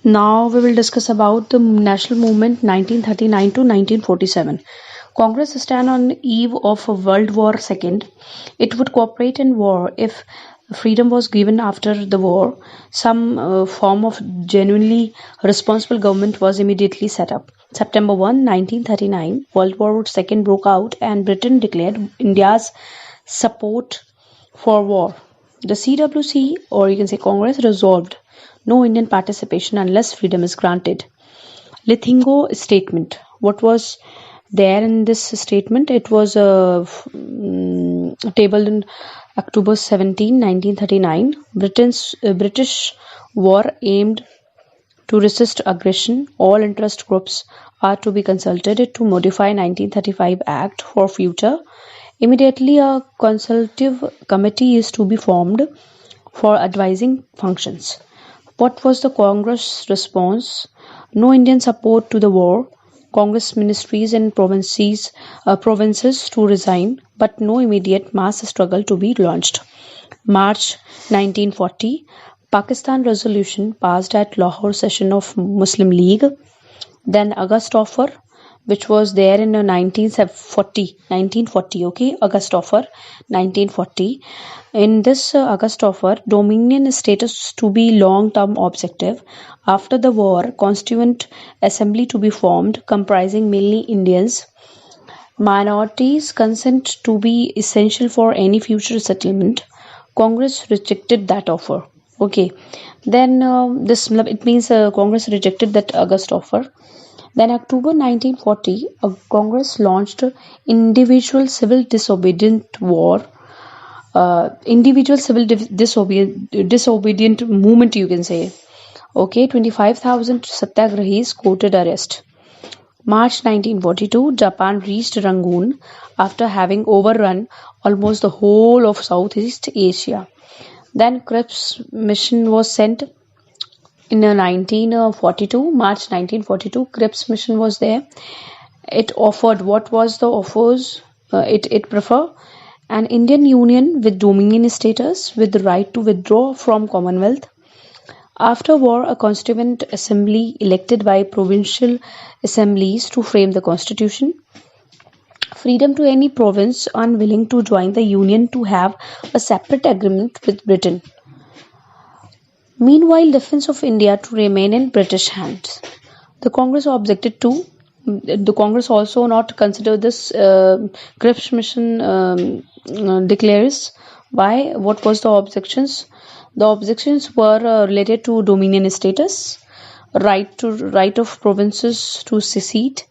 Now we will discuss about the national movement 1939 to 1947. Congress stand on the eve of World War II. It would cooperate in war if freedom was given after the war. Some form of genuinely responsible government was immediately set up. September 1, 1939, World War II broke out and Britain declared India's support for war. The CWC, or you can say Congress, resolved no Indian participation unless freedom is granted. Lithingo statement. What was there in this statement? It was tabled in October 17, 1939. British war aimed to resist aggression. All interest groups are to be consulted to modify 1935 Act for future. Immediately, a consultative committee is to be formed for advising functions. What was the Congress response? No Indian support to the war. Congress ministries and provinces to resign, but no immediate mass struggle to be launched. March 1940, Pakistan resolution passed at Lahore session of Muslim League. Then August offer, which was there in 1940, okay, August offer 1940. In this August offer, Dominion status to be long-term objective. After the war, Constituent Assembly to be formed, comprising mainly Indians. Minorities' consent to be essential for any future settlement. Congress rejected that offer. Okay, then it means Congress rejected that August offer. Then October 1940, Congress launched individual civil disobedient movement, you can say. Okay, 25,000 satyagrahis quoted arrest. March 1942, Japan reached Rangoon after having overrun almost the whole of Southeast Asia. Then Cripps mission was sent in 1942, March 1942. Cripps mission was there. It offered, what was the offers? It prefer an Indian Union with Dominion status with the right to withdraw from Commonwealth. After war, a constituent assembly elected by provincial assemblies to frame the constitution. Freedom to any province unwilling to join the union to have a separate agreement with Britain. Meanwhile, defense of India to remain in British hands. The Congress objected to. The Congress also not consider this Cripps mission declares. Why? What was the objections? The objections were related to Dominion status, right of provinces to secede,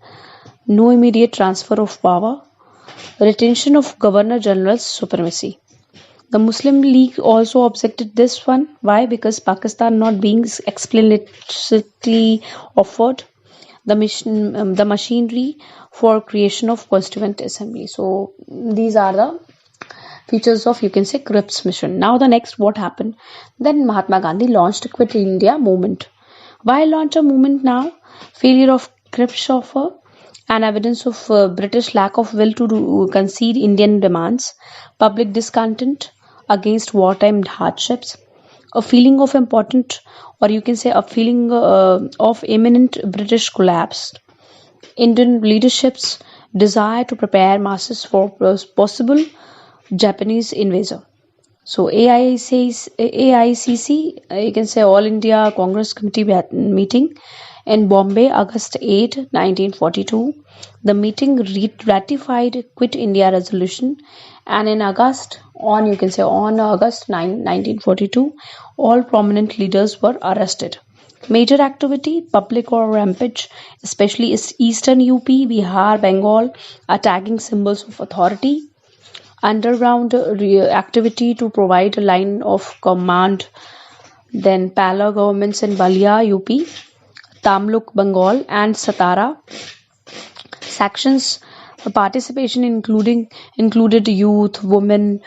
no immediate transfer of power, retention of Governor General's supremacy. The Muslim League also objected this one. Why? Because Pakistan not being explicitly offered the machinery for creation of constituent assembly. So these are the features of, you can say, Cripps mission. Now the next, what happened? Then Mahatma Gandhi launched Quit India movement. Why launch a movement now? Failure of Cripps offer and evidence of British lack of will to concede Indian demands, public discontent against wartime hardships, a feeling of important, or you can say a feeling of imminent British collapse, Indian leadership's desire to prepare masses for possible Japanese invasion. So AICC, you can say All India Congress Committee meeting in Bombay, August 8, 1942. The meeting ratified Quit India resolution, and in August, on August 9, 1942, all prominent leaders were arrested. Major activity, public or rampage, especially Eastern UP, Bihar, Bengal, attacking symbols of authority. Underground activity to provide a line of command. Then Pala governments in Balia, UP, Tamluk, Bengal, and Satara. Sections participation included youth, women,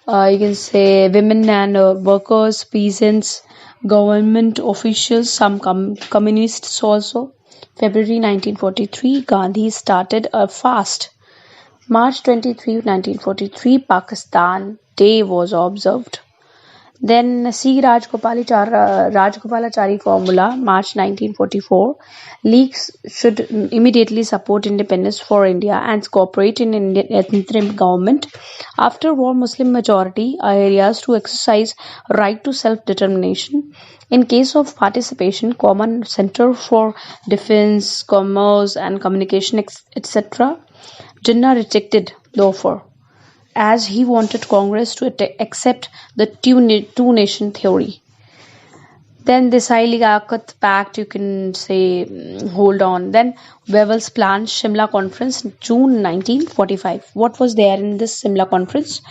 you can say women and workers, peasants, government officials, some communists also. February 1943, Gandhi started a fast. March 23, 1943, Pakistan Day was observed. Then C. Rajgopalachari formula, March 1944. Leagues should immediately support independence for India and cooperate in Indian interim government. After war, Muslim majority areas to exercise right to self-determination. In case of participation, Common Center for Defense, Commerce and Communication, etc. Jinnah rejected the offer, as he wanted Congress to accept the two-nation theory. Then the Desai-Liaquat Pact, you can say, hold on. Then Wavell's Plan, Shimla Conference, June 1945. What was there in this Shimla Conference?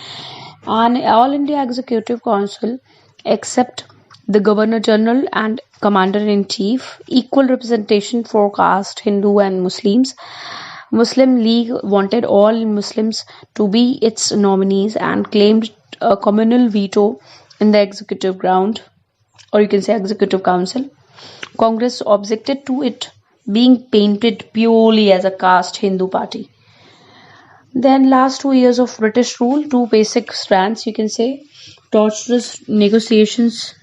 An All India Executive Council, except the Governor General and Commander in Chief, equal representation for caste, Hindu and Muslims. Muslim League wanted all Muslims to be its nominees and claimed a communal veto in the executive ground, or you can say executive council. Congress objected to it being painted purely as a caste Hindu party. Then last 2 years of British rule, two basic strands, you can say: torturous negotiations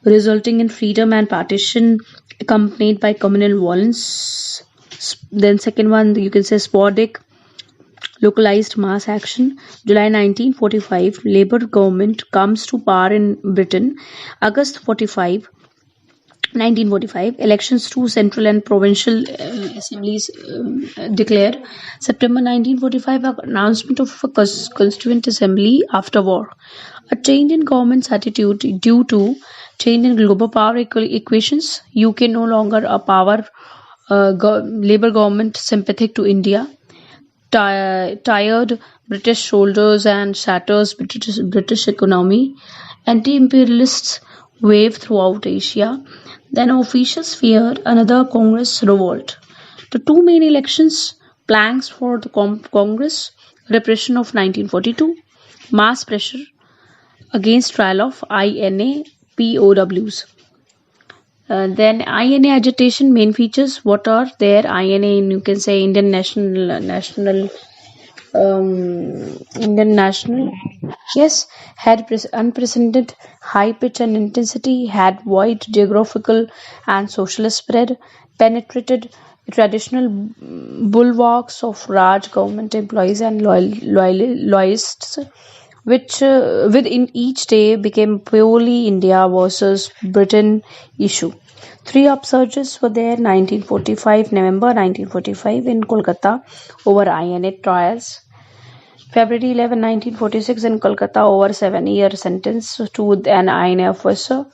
resulting in freedom and partition accompanied by communal violence. Then second one, you can say sporadic localized mass action. July 1945, Labour government comes to power in Britain. August 1945, elections to central and provincial assemblies declared. September 1945, announcement of a constituent assembly after war. A change in government's attitude due to change in global power equations. UK no longer a power. Labour government sympathetic to India. Tired British soldiers and shatters British economy. Anti-imperialists wave throughout Asia. Then officials feared another Congress revolt. The two main elections, planks for the Congress, repression of 1942, mass pressure against trial of INA POWs. Then INA agitation main features. What are there? INA, you can say Indian National. Yes, had unprecedented high pitch and intensity, had wide geographical and social spread, penetrated traditional bulwarks of Raj government employees and loyalists, which within each day became purely India versus Britain issue. Three upsurges were there: November 1945 in Kolkata over INA trials. February 11, 1946 in Kolkata over 7-year sentence to an INA officer.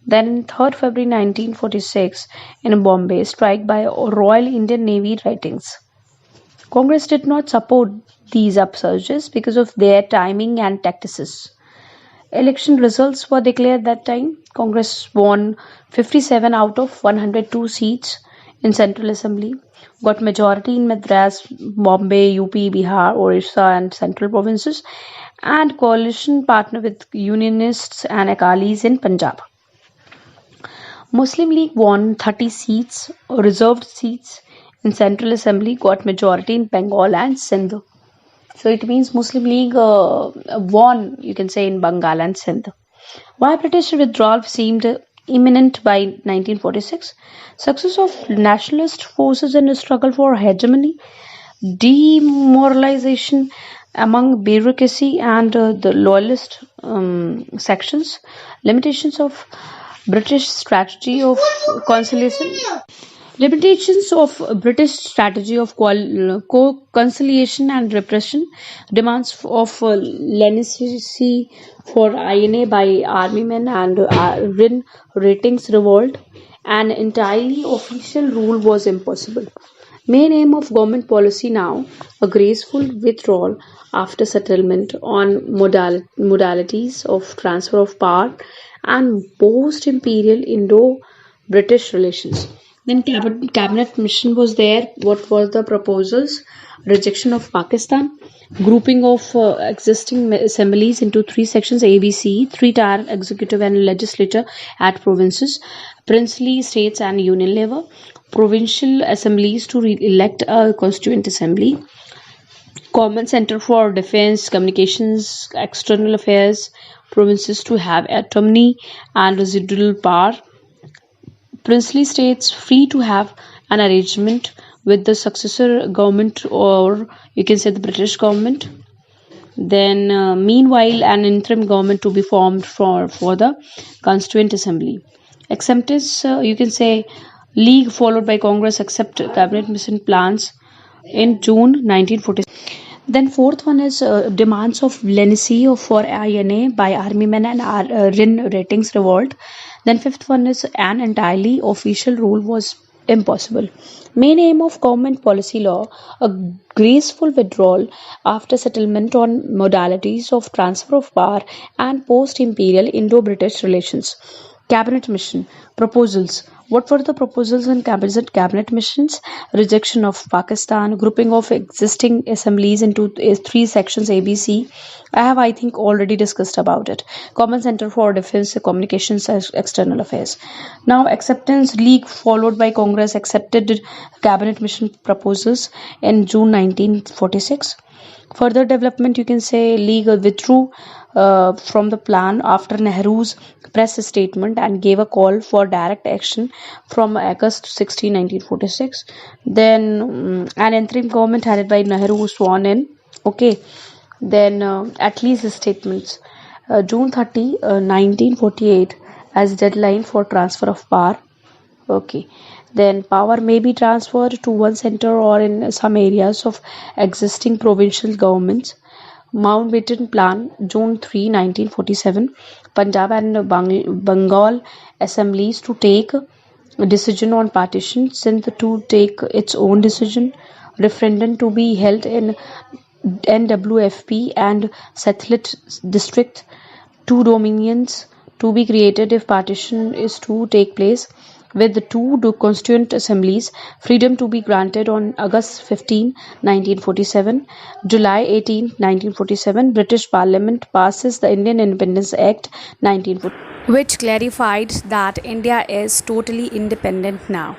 Then 3rd February 1946 in Bombay, strike by Royal Indian Navy writings. Congress did not support these upsurges because of their timing and tactics. Election results were declared that time. Congress won 57 out of 102 seats in Central Assembly, got majority in Madras, Bombay, UP, Bihar, Orissa and Central provinces, and coalition partner with Unionists and Akalis in Punjab. Muslim League won 30 seats, reserved seats in Central Assembly, got majority in Bengal and Sindh. So it means Muslim League won, you can say, in Bengal and Sindh. Why British withdrawal seemed imminent by 1946? Success of nationalist forces in the struggle for hegemony, demoralization among bureaucracy and the loyalist sections, limitations of British strategy of conciliation. Limitations of British strategy of conciliation and repression, demands of leniency for INA by army men and win ratings revolt, and entirely official rule was impossible. Main aim of government policy now, a graceful withdrawal after settlement on modalities of transfer of power and post-imperial Indo-British relations. Then cabinet mission was there. What were the proposals? Rejection of Pakistan, grouping of existing assemblies into 3 sections ABC, 3-tier executive and legislature at provinces, princely states and union level, provincial assemblies to elect a constituent assembly, Common Center for Defense, Communications, External Affairs, provinces to have autonomy and residual power. Princely states free to have an arrangement with the successor government, or you can say the British government. Then, meanwhile, an interim government to be formed for the Constituent Assembly. Acceptance, you can say, League followed by Congress accept cabinet mission plans in June 1946. Then fourth one is demands of leniency for INA by army men and RIN ratings revolt. Then fifth one is an entirely official rule was impossible. Main aim of government policy law, a graceful withdrawal after settlement on modalities of transfer of power and post-imperial Indo-British relations. Cabinet mission proposals. What were the proposals in cabinet missions? Rejection of Pakistan, grouping of existing assemblies into three sections ABC. I have, I think, already discussed about it. Common Center for Defense, Communications, External Affairs. Now, acceptance league followed by Congress accepted cabinet mission proposals in June 1946. Further development, you can say League withdrew from the plan after Nehru's press statement and gave a call for direct action from August 16, 1946. Then an interim government headed by Nehru was sworn in. Okay. Then at least statements. June 30, 1948 as deadline for transfer of power. Okay. Then power may be transferred to one center or in some areas of existing provincial governments. Mountbatten Plan, June 3, 1947. Punjab and Bengal assemblies to take a decision on partition, Sindh to take its own decision. Referendum to be held in NWFP and Sylhet district. Two dominions to be created if partition is to take place, with the two constituent assemblies. Freedom to be granted on August 15, 1947. July 18, 1947, British Parliament passes the Indian Independence Act 1940, which clarified that India is totally independent now.